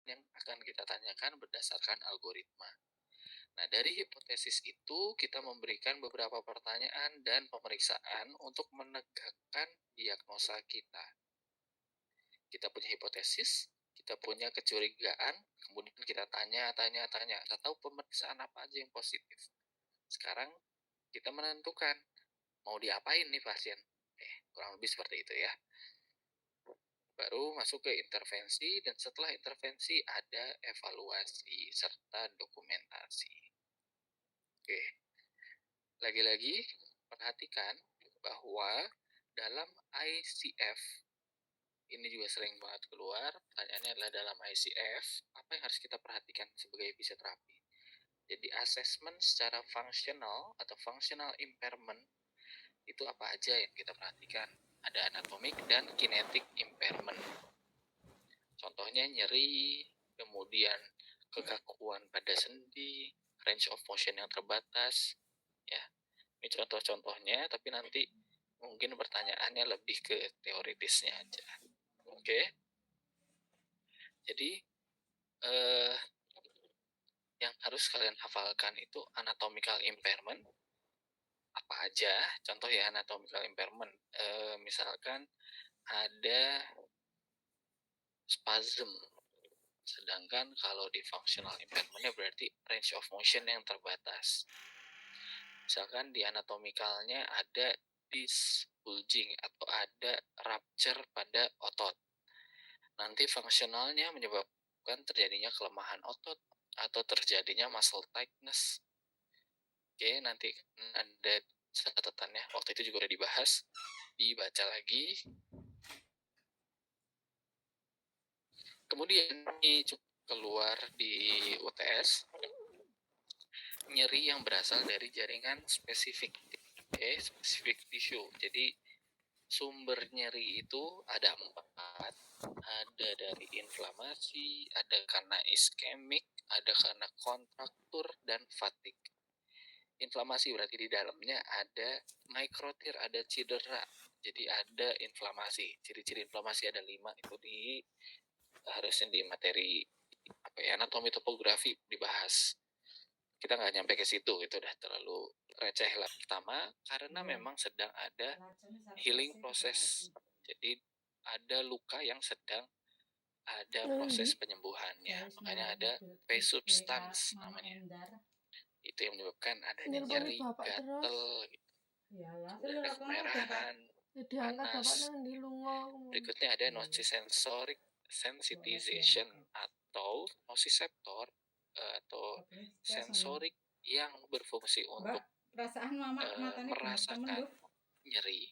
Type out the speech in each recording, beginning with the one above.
yang akan kita tanyakan berdasarkan algoritma. Nah, dari hipotesis itu kita memberikan beberapa pertanyaan dan pemeriksaan untuk menegakkan diagnosa kita. Kita punya hipotesis, kita punya kecurigaan, kemudian kita tanya, atau pemeriksaan apa aja yang positif. Sekarang kita menentukan mau diapain nih pasien. Kurang lebih seperti itu ya. Baru masuk ke intervensi, dan setelah intervensi ada evaluasi serta dokumentasi. Oke. Lagi-lagi perhatikan bahwa dalam ICF, ini juga sering banget keluar, pertanyaannya adalah dalam ICF, apa yang harus kita perhatikan sebagai fisioterapi? Jadi asesmen secara fungsional atau functional impairment itu apa aja yang kita perhatikan? Ada anatomik dan kinetic impairment. Contohnya nyeri, kemudian kekakuan pada sendi, range of motion yang terbatas, ya. Ini contoh-contohnya, tapi nanti mungkin pertanyaannya lebih ke teoritisnya aja. Oke. Jadi yang harus kalian hafalkan itu anatomical impairment apa aja. Contoh ya anatomical impairment, misalkan ada spasm. Sedangkan kalau di functional impairment-nya berarti range of motion yang terbatas. Misalkan di anatomicalnya ada disc bulging atau ada rupture pada otot. Nanti fungsionalnya menyebabkan terjadinya kelemahan otot atau terjadinya muscle tightness. Oke, nanti ada catatannya. Waktu itu juga udah dibahas. Dibaca lagi. Kemudian ini keluar di UTS, nyeri yang berasal dari jaringan spesifik, spesifik tissue. Jadi sumber nyeri itu ada 4, ada dari inflamasi, ada karena iskemik, ada karena kontraktur, dan fatigue. Inflamasi berarti di dalamnya ada mikrotir, ada cedera, jadi ada inflamasi. Ciri-ciri inflamasi ada 5, itu harusnya di materi anatomi topografi dibahas. Kita nggak nyampe ke situ, itu udah terlalu receh lah. Pertama, karena memang sedang ada healing proses, jadi ada luka yang sedang ada proses penyembuhannya, makanya ada P-substans namanya. Itu yang menyebabkan adanya nyeri, gatel, ada kemerahan, panas. Berikutnya ada nocisensory sensitization atau nociceptor atau sensorik yang berfungsi untuk merasakan nyeri.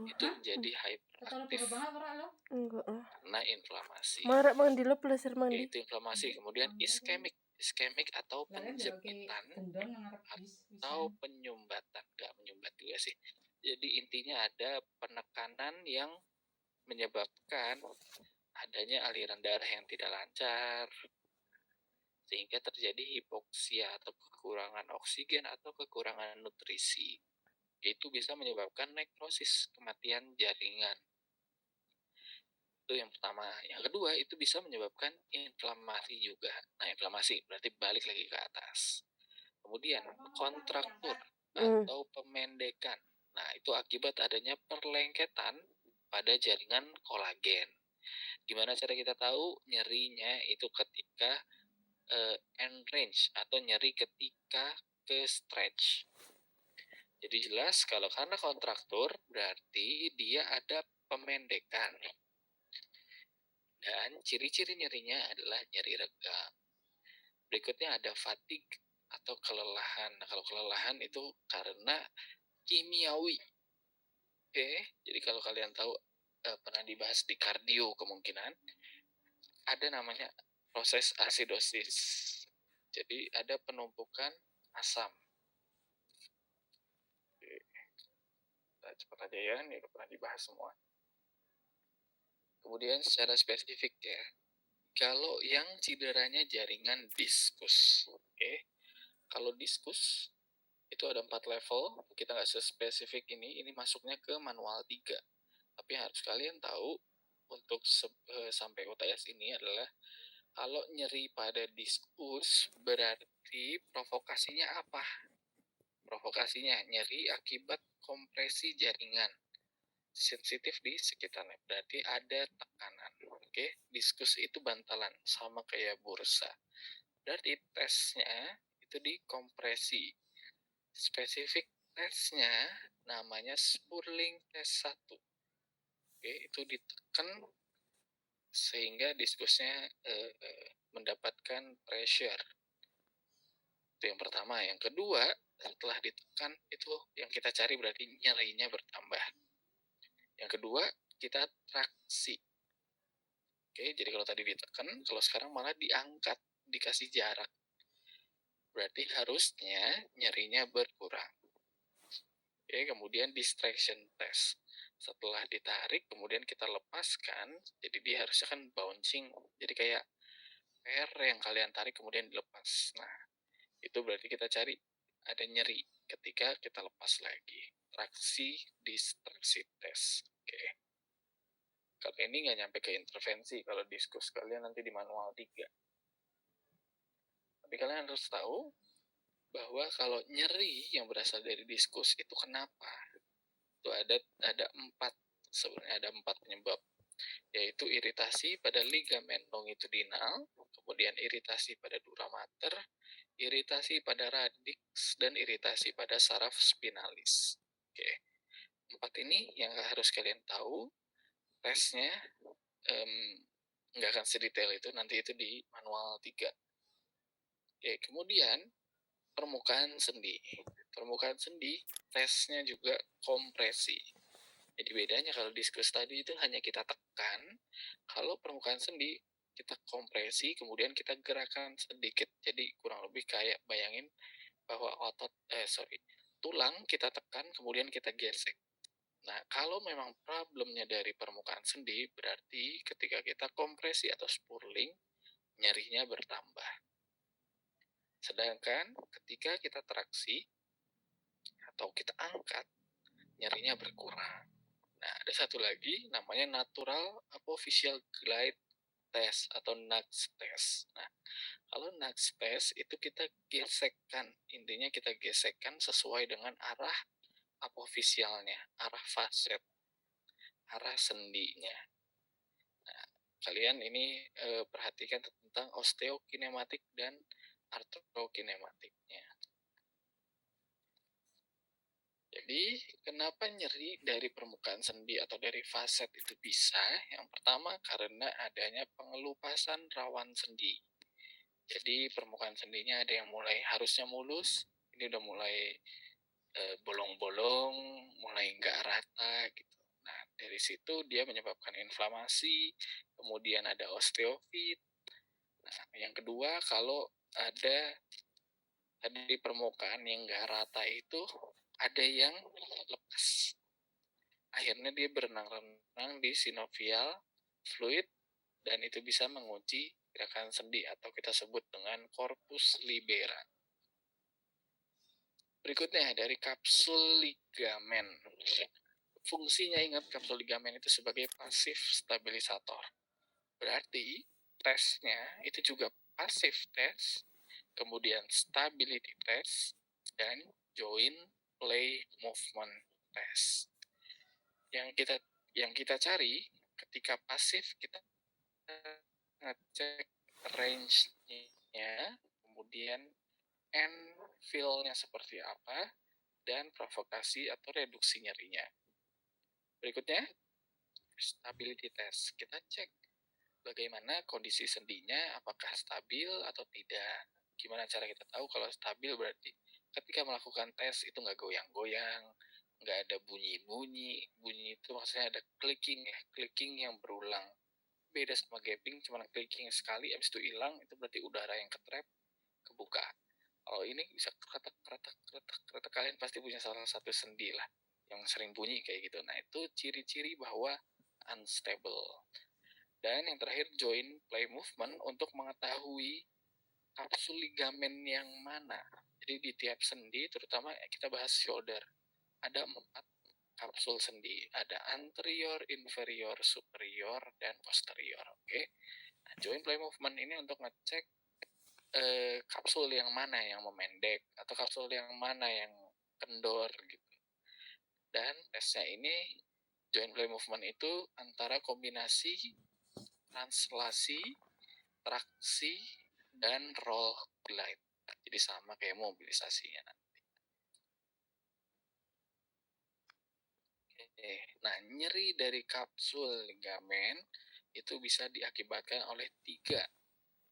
Itu menjadi hyperaktif karena inflamasi. Itu inflamasi. Kemudian iskemik atau penjepit atau penyumbatan. Nggak menyumbat juga sih. Jadi intinya ada penekanan yang menyebabkan adanya aliran darah yang tidak lancar, sehingga terjadi hipoksia atau kekurangan oksigen atau kekurangan nutrisi. Itu bisa menyebabkan nekrosis, kematian jaringan. Itu yang pertama. Yang kedua, itu bisa menyebabkan inflamasi juga. Nah, inflamasi berarti balik lagi ke atas. Kemudian kontraktur atau pemendekan. Nah, itu akibat adanya perlengketan pada jaringan kolagen. Gimana cara kita tahu nyerinya itu ketika end range atau nyeri ketika ke stretch. Jadi jelas kalau karena kontraktur berarti dia ada pemendekan. Dan ciri-ciri nyerinya adalah nyeri rega. Berikutnya ada fatigue atau kelelahan. Nah, kalau kelelahan itu karena kimiawi. Jadi kalau kalian tahu pernah dibahas di kardio kemungkinan ada namanya proses asidosis. Jadi ada penumpukan asam. Kita cepat aja ya, ini udah pernah dibahas semua. Kemudian secara spesifik ya, kalau yang cederanya jaringan diskus, kalau diskus itu ada 4 level, kita nggak sespesifik ini masuknya ke manual 3. Tapi yang harus kalian tahu untuk sampai UTS ini adalah Kalau nyeri pada diskus berarti provokasinya apa? Provokasinya nyeri akibat kompresi jaringan sensitif di sekitarnya. Berarti ada tekanan. Oke, diskus itu bantalan sama kayak bursa. Berarti tesnya itu dikompresi. Spesifik tesnya namanya Spurling test 1. Oke, itu ditekan sehingga diskusnya mendapatkan pressure. Itu yang pertama. Yang kedua, setelah ditekan itu yang kita cari berarti nyerinya bertambah. Yang kedua, kita traksi. Oke, jadi kalau tadi ditekan, kalau sekarang malah diangkat, dikasih jarak. Berarti harusnya nyerinya berkurang. Oke, kemudian distraction test. Setelah ditarik, kemudian kita lepaskan, jadi dia harusnya kan bouncing. Jadi kayak per yang kalian tarik kemudian dilepas. Nah, itu berarti kita cari ada nyeri ketika kita lepas lagi. Traksi distraksi test. Oke. Kalau ini nggak nyampe ke intervensi, kalau diskus kalian nanti di manual 3. Tapi kalian harus tahu bahwa kalau nyeri yang berasal dari diskus itu kenapa? Itu ada 4 sebenarnya, ada 4 penyebab, yaitu iritasi pada ligamen longitudinal, kemudian iritasi pada dura mater, iritasi pada radix, dan iritasi pada saraf spinalis. Oke, 4 ini yang harus kalian tahu. Tesnya nggak akan sedetail itu, nanti itu di manual 3. Oke, kemudian permukaan sendi. Permukaan sendi tesnya juga kompresi. Jadi bedanya kalau diskus tadi itu hanya kita tekan, kalau permukaan sendi kita kompresi, kemudian kita gerakan sedikit. Jadi kurang lebih kayak bayangin bahwa tulang kita tekan, kemudian kita gesek. Nah, kalau memang problemnya dari permukaan sendi, berarti ketika kita kompresi atau spurling, nyerinya bertambah. Sedangkan ketika kita traksi atau kita angkat, nyerinya berkurang. Nah, ada satu lagi namanya natural apophyseal glide test atau NAGS test. Nah, kalau NAGS test itu kita gesekkan, intinya kita gesekkan sesuai dengan arah apofisialnya, arah faset, arah sendinya. Nah, kalian ini perhatikan tentang osteokinematik dan artrokinematiknya. Jadi, kenapa nyeri dari permukaan sendi atau dari faset itu bisa? Yang pertama, karena adanya pengelupasan rawan sendi. Jadi, permukaan sendinya ada yang mulai harusnya mulus, ini udah mulai bolong-bolong, mulai nggak rata gitu. Nah, dari situ dia menyebabkan inflamasi, kemudian ada osteofit. Nah, yang kedua, kalau ada di permukaan yang nggak rata itu, ada yang lepas. Akhirnya dia berenang-renang di sinovial fluid dan itu bisa mengunci gerakan sendi atau kita sebut dengan corpus libera. Berikutnya dari kapsul ligamen. Fungsinya ingat, kapsul ligamen itu sebagai pasif stabilisator. Berarti tesnya itu juga pasif test, kemudian stability test, dan joint play movement test. Yang kita cari ketika pasif, kita ngecek range-nya, kemudian end feel-nya seperti apa, dan provokasi atau reduksi nyerinya. Berikutnya, stability test. Kita cek bagaimana kondisi sendinya, apakah stabil atau tidak. Gimana cara kita tahu kalau stabil? Berarti ketika melakukan tes itu nggak goyang-goyang, nggak ada bunyi-bunyi. Bunyi itu maksudnya ada clicking ya, clicking yang berulang. Beda sama gapping, cuma clicking sekali, habis itu hilang, itu berarti udara yang ketrap, kebuka. Kalau ini bisa kretek, kalian pasti punya salah satu sendi lah yang sering bunyi kayak gitu. Nah, itu ciri-ciri bahwa unstable. Dan yang terakhir, joint play movement untuk mengetahui kapsul ligamen yang mana. Jadi di tiap sendi, terutama kita bahas shoulder, ada 4 kapsul sendi. Ada anterior, inferior, superior, dan posterior. Oke. Joint play movement ini untuk ngecek kapsul yang mana yang memendek atau kapsul yang mana yang kendor gitu. Dan tesnya ini joint play movement itu antara kombinasi translasi, traksi, dan roll glide. Jadi sama kayak mobilisasinya. Nah, nyeri dari kapsul ligamen itu bisa diakibatkan oleh 3.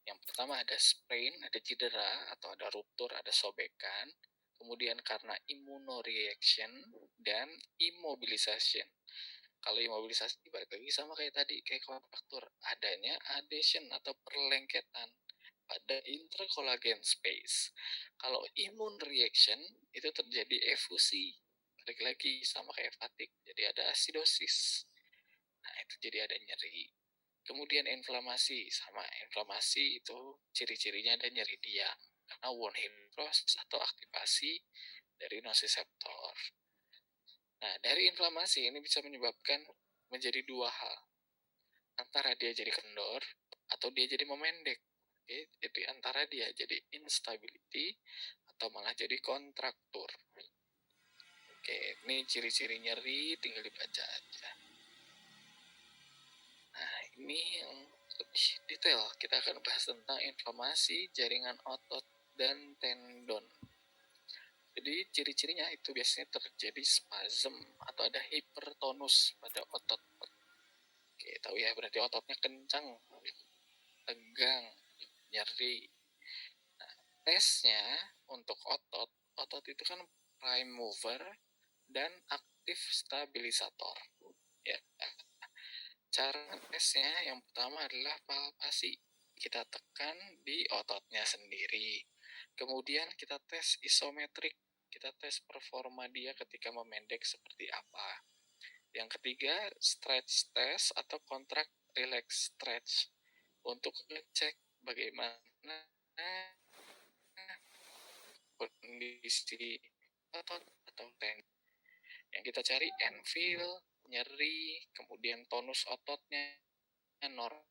Yang pertama ada sprain, ada cedera atau ada ruptur, ada sobekan. Kemudian karena immunoreaction dan immobilization. Kalau immobilisasi balik lagi sama kayak tadi, kayak kontraktur, adanya adhesion atau perlengketan pada intercollagen space. Kalau immune reaction itu terjadi efusi, balik lagi sama kayak fatigue, jadi ada acidosis. Nah, itu jadi ada nyeri. Kemudian inflamasi, sama inflamasi itu ciri-cirinya ada nyeri diam karena wound healing process atau aktivasi dari nociceptor. Nah, dari inflamasi ini bisa menyebabkan menjadi 2 hal. Antara dia jadi kendor atau dia jadi memendek. Oke, jadi antara dia jadi instability atau malah jadi kontraktur. Oke, ini ciri-ciri nyeri tinggal dibaca aja. Nah, ini yang lebih detail. Kita akan bahas tentang inflamasi jaringan otot dan tendon. Jadi ciri-cirinya itu biasanya terjadi spasm atau ada hipertonus pada otot. Oke, tahu ya, berarti ototnya kencang, tegang, nyeri. Nah, tesnya untuk otot itu kan prime mover dan aktif stabilisator. Ya, cara tesnya yang pertama adalah palpasi. Kita tekan di ototnya sendiri. Kemudian kita tes isometrik. Kita tes performa dia ketika memendek seperti apa. Yang ketiga, stretch test atau contract relax stretch. Untuk ngecek bagaimana kondisi otot atau tendon. Yang kita cari anvil, nyeri, kemudian tonus ototnya normal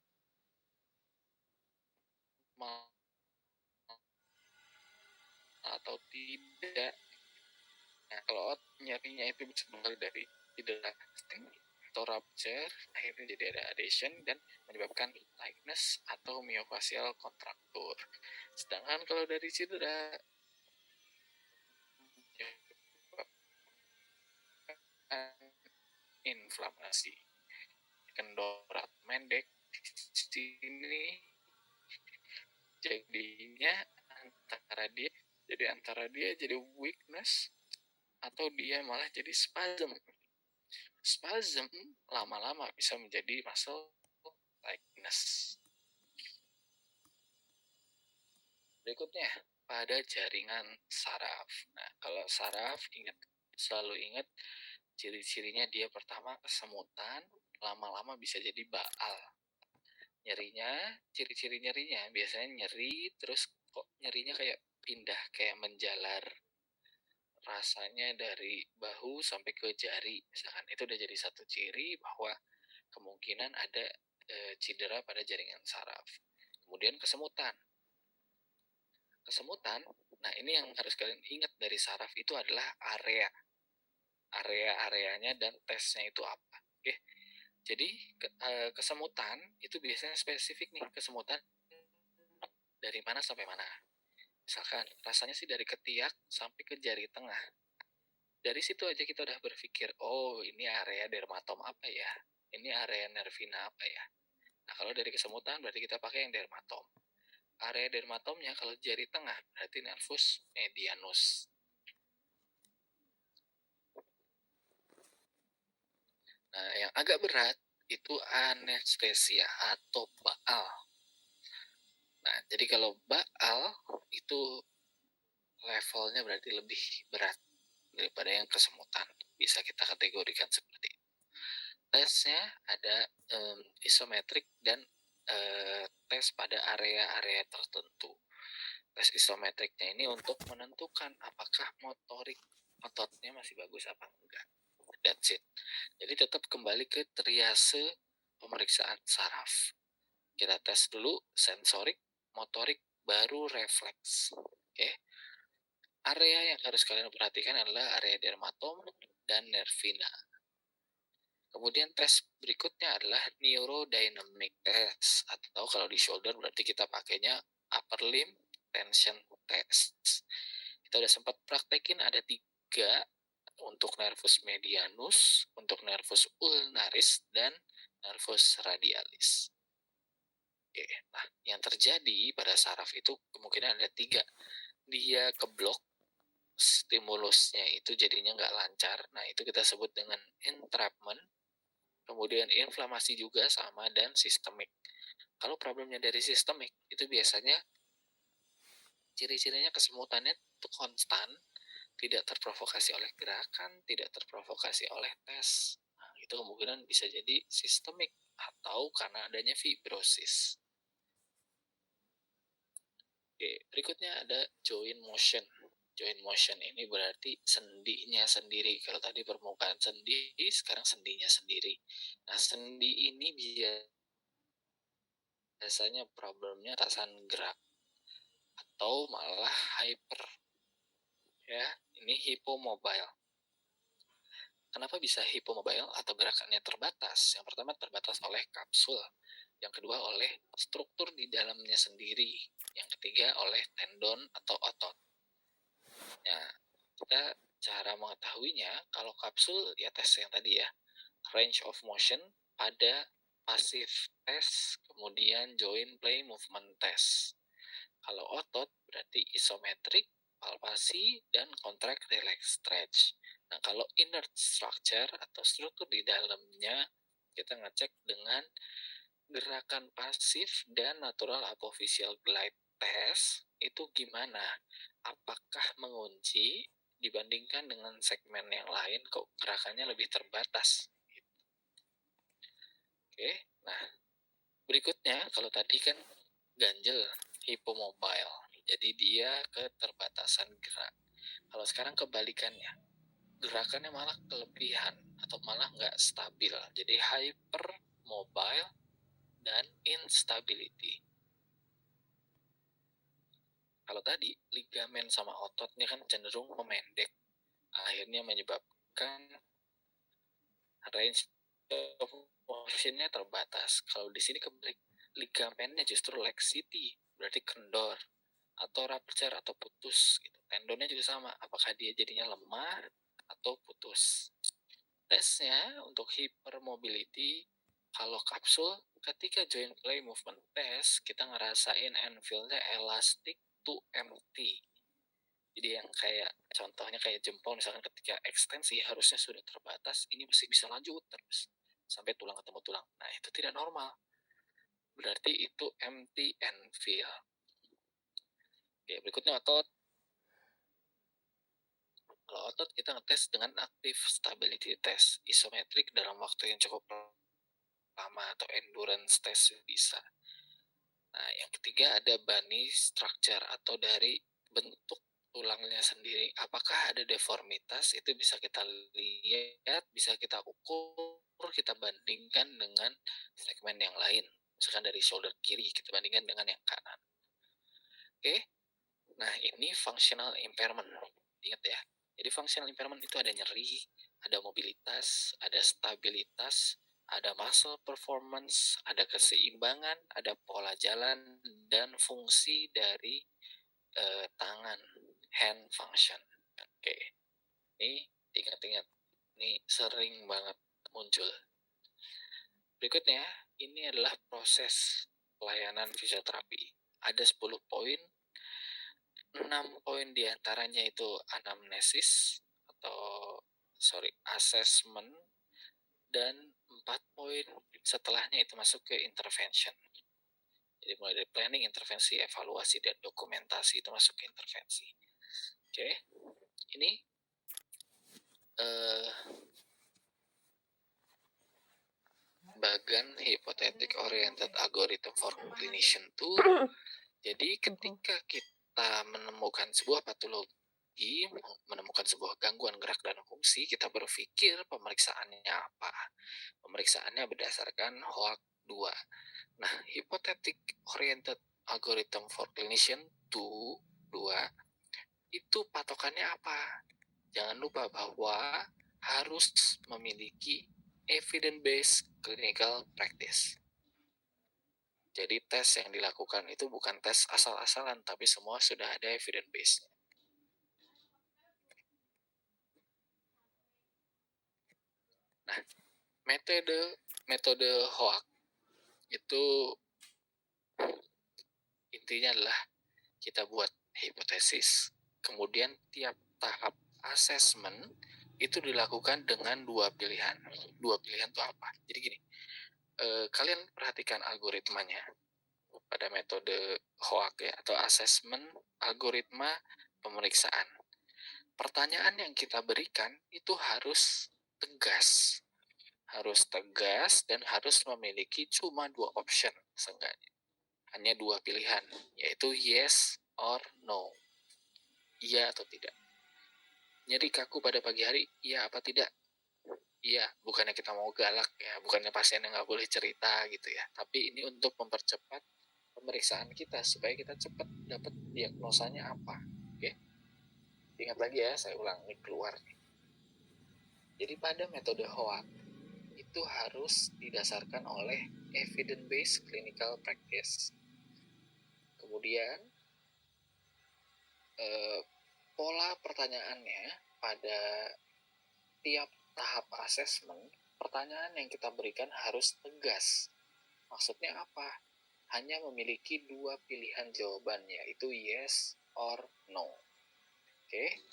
atau tidak. Nah, kalau nyerinya itu bisa berasal dari cedera atau rupture, akhirnya jadi ada adhesion dan menyebabkan tightness atau myofascial kontraktur. Sedangkan kalau dari cedera inflamasi, kendor atau mendek, di sini jadinya antara dia jadi weakness atau dia malah jadi spasm. Spasm lama-lama bisa menjadi muscle tightness. Berikutnya pada jaringan saraf. Nah, kalau saraf selalu ingat ciri-cirinya. Dia pertama kesemutan, lama-lama bisa jadi baal. Nyerinya, ciri-ciri nyerinya biasanya nyeri terus kok nyerinya kayak pindah, kayak menjalar. Rasanya dari bahu sampai ke jari, misalkan, itu udah jadi satu ciri bahwa kemungkinan ada cedera pada jaringan saraf. Kemudian kesemutan. Nah ini yang harus kalian ingat dari saraf itu adalah area-areanya dan tesnya itu apa. Oke, jadi kesemutan itu biasanya spesifik nih, kesemutan dari mana sampai mana. Misalkan rasanya sih dari ketiak sampai ke jari tengah. Dari situ aja kita udah berpikir, oh ini area dermatom apa ya, ini area nervina apa ya. Nah kalau dari kesemutan berarti kita pakai yang dermatom. Area dermatomnya kalau jari tengah berarti nervus medianus. Nah yang agak berat itu anestesia atau baal. Nah jadi kalau baal itu levelnya berarti lebih berat daripada yang kesemutan. Bisa kita kategorikan seperti itu. Tesnya ada isometrik dan tes pada area-area tertentu. Tes isometriknya ini untuk menentukan apakah motorik ototnya masih bagus apa enggak. That's it. Jadi tetap kembali ke triase pemeriksaan saraf. Kita tes dulu sensorik, motorik, baru refleks. Oke. Area yang harus kalian perhatikan adalah area dermatom dan nervina. Kemudian tes berikutnya adalah neurodynamic test, atau kalau di shoulder berarti kita pakainya upper limb tension test. Kita udah sempat praktekin ada 3 untuk nervus medianus, untuk nervus ulnaris, dan nervus radialis. Oke, nah yang terjadi pada saraf itu kemungkinan ada 3. Dia keblok, stimulusnya itu jadinya nggak lancar. Nah itu kita sebut dengan entrapment. Kemudian inflamasi juga sama, dan sistemik. Kalau problemnya dari sistemik, itu biasanya ciri-cirinya kesemutannya itu konstan, tidak terprovokasi oleh gerakan, tidak terprovokasi oleh tes. Nah, itu kemungkinan bisa jadi sistemik atau karena adanya fibrosis. Oke, berikutnya ada joint motion. Joint motion ini berarti sendinya sendiri. Kalau tadi permukaan sendi, sekarang sendinya sendiri. Nah, sendi ini biasanya problemnya atasan gerak atau malah hyper, ya. Ini hypomobile. Kenapa bisa hypomobile atau gerakannya terbatas? Yang pertama terbatas oleh kapsul, yang kedua oleh struktur di dalamnya sendiri, yang ketiga oleh tendon atau otot. Ya, kita cara mengetahuinya, kalau kapsul ya tes yang tadi ya, range of motion pada passive test, kemudian joint play movement test. Kalau otot berarti isometrik, palpasi, dan contract, relax, stretch. Nah, kalau inert structure atau struktur di dalamnya, kita ngecek dengan gerakan pasif dan natural apophyseal glide test. Itu gimana? Apakah mengunci dibandingkan dengan segmen yang lain, kok gerakannya lebih terbatas? Oke, nah berikutnya, kalau tadi kan ganjel, hypomobile, jadi dia keterbatasan gerak. Kalau sekarang kebalikannya, gerakannya malah kelebihan atau malah nggak stabil, jadi hypermobile dan instability. Kalau tadi ligamen sama ototnya kan cenderung memendek, akhirnya menyebabkan range of motionnya terbatas. Kalau di sini kebalik, ligamennya justru laxity, berarti kendor atau rupture atau putus gitu. Tendonnya juga sama, apakah dia jadinya lemah atau putus. Tesnya untuk hypermobility, kalau kapsul, ketika joint play movement test, kita ngerasain anvilnya elastic to empty. Jadi yang kayak contohnya kayak jempol, misalkan ketika ekstensi harusnya sudah terbatas, ini masih bisa lanjut terus sampai tulang ketemu tulang. Nah itu tidak normal, berarti itu empty anvil. Oke, berikutnya otot. Kalau otot kita ngetes dengan active stability test, isometrik dalam waktu yang cukup lama, atau endurance test bisa. Nah, yang ketiga ada bony structure atau dari bentuk tulangnya sendiri. Apakah ada deformitas? Itu bisa kita lihat, bisa kita ukur, kita bandingkan dengan segmen yang lain. Misalkan dari shoulder kiri, kita bandingkan dengan yang kanan. Oke, nah ini functional impairment. Ingat ya, jadi functional impairment itu ada nyeri, ada mobilitas, ada stabilitas, ada muscle performance, ada keseimbangan, ada pola jalan, dan fungsi dari tangan, hand function. Oke, ini ingat-ingat, ini sering banget muncul. Berikutnya, ini adalah proses pelayanan fisioterapi. Ada 10 poin, 6 poin diantaranya itu anamnesis atau assessment, dan 4 poin setelahnya itu masuk ke intervention. Jadi mulai dari planning, intervensi, evaluasi, dan dokumentasi itu masuk ke intervensi. Oke, ini bagan hypothetic oriented algorithm for clinician tool. Jadi ketika kita menemukan sebuah patologi, menemukan sebuah gangguan gerak dan fungsi, kita berpikir pemeriksaannya apa. Pemeriksaannya berdasarkan HOAC 2. Nah, hypothetic oriented algorithm for clinician 2 itu patokannya apa? Jangan lupa bahwa harus memiliki evidence-based clinical practice. Jadi tes yang dilakukan itu bukan tes asal-asalan, tapi semua sudah ada evidence base. Nah, metode HOAC itu intinya adalah kita buat hipotesis, kemudian tiap tahap assessment itu dilakukan dengan 2 pilihan. 2 pilihan itu apa? Jadi gini, kalian perhatikan algoritmanya pada metode HOAC ya, atau assessment algoritma pemeriksaan. Pertanyaan yang kita berikan itu harus tegas dan harus memiliki cuma 2 option seenggaknya. Hanya 2 pilihan, yaitu yes or no. Iya atau tidak. Nyeri kaku pada pagi hari, iya apa tidak? Iya, bukannya kita mau galak ya, bukannya pasien yang nggak boleh cerita gitu ya. Tapi ini untuk mempercepat pemeriksaan kita supaya kita cepat dapat diagnosanya apa. Oke. Ingat lagi ya, saya ulang ini keluar. Jadi pada metode HOAC itu harus didasarkan oleh evidence-based clinical practice. Kemudian pola pertanyaannya pada tiap tahap asesmen, pertanyaan yang kita berikan harus tegas. Maksudnya apa? Hanya memiliki 2 pilihan jawaban, yaitu yes or no. Oke.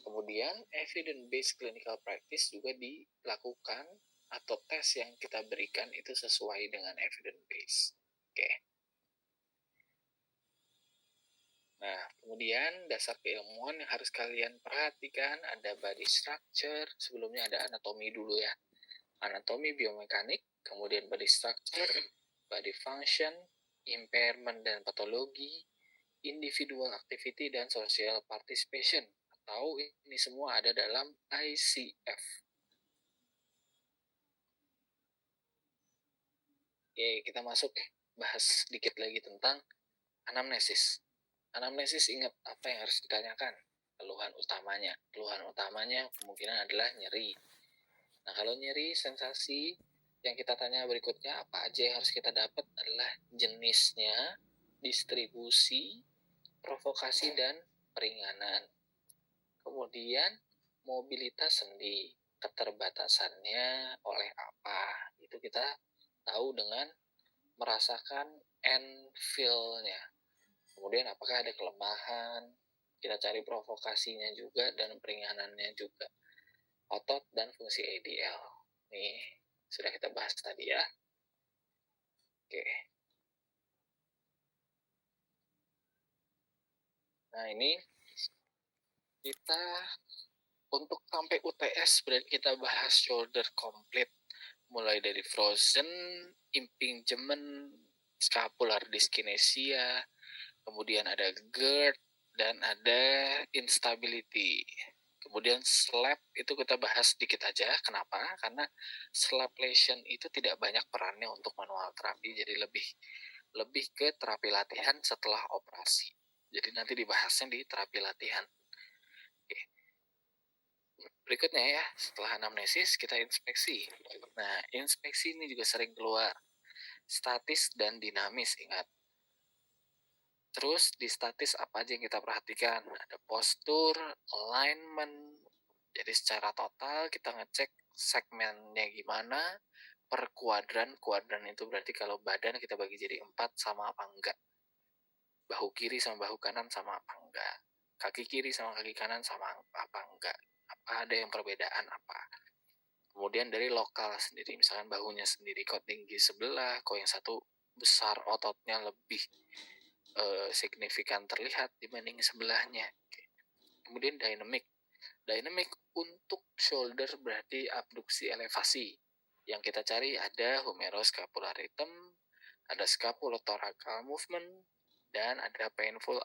Kemudian evidence-based clinical practice juga dilakukan atau tes yang kita berikan itu sesuai dengan evidence-based. Oke. Nah, kemudian dasar keilmuan yang harus kalian perhatikan ada body structure, sebelumnya ada anatomi dulu ya. Anatomi biomekanik, kemudian body structure, body function, impairment dan patologi, individual activity dan social participation, atau ini semua ada dalam ICF. Oke, kita masuk bahas sedikit lagi tentang anamnesis. Anamnesis, ingat apa yang harus ditanyakan? Keluhan utamanya kemungkinan adalah nyeri. Nah, kalau nyeri, sensasi yang kita tanya berikutnya apa aja yang harus kita dapat adalah jenisnya, distribusi, provokasi, dan peringanan. Kemudian mobilitas sendi, keterbatasannya oleh apa? Itu kita tahu dengan merasakan and feel-nya. Kemudian apakah ada kelemahan? Kita cari provokasinya juga dan peringanannya juga. Otot dan fungsi ADL. Nih, sudah kita bahas tadi ya. Oke. Nah, ini kita untuk sampai UTS berarti kita bahas shoulder complete. Mulai dari frozen, impingement, scapular dyskinesia, kemudian ada GERD, dan ada instability. Kemudian SLAP itu kita bahas sedikit aja. Kenapa? Karena SLAP lesion itu tidak banyak perannya untuk manual terapi, jadi lebih ke terapi latihan setelah operasi. Jadi nanti dibahasnya di terapi latihan. Oke. Berikutnya ya, setelah anamnesis kita inspeksi. Nah, inspeksi ini juga sering keluar statis dan dinamis, ingat. Terus di statis apa aja yang kita perhatikan? Ada postur, alignment. Jadi secara total kita ngecek segmennya gimana per kuadran. Kuadran itu berarti kalau badan kita bagi jadi 4 sama apa enggak. Bahu kiri sama bahu kanan sama apa enggak. Kaki kiri sama kaki kanan sama apa enggak. Apa ada yang perbedaan apa. Kemudian dari lokal sendiri, misalkan bahunya sendiri kok tinggi sebelah, kok yang satu besar ototnya lebih signifikan terlihat dibanding sebelahnya. Kemudian dynamic untuk shoulder berarti abduksi elevasi. Yang kita cari ada humeroscapular rhythm, ada scapulothoracal movement, dan ada painful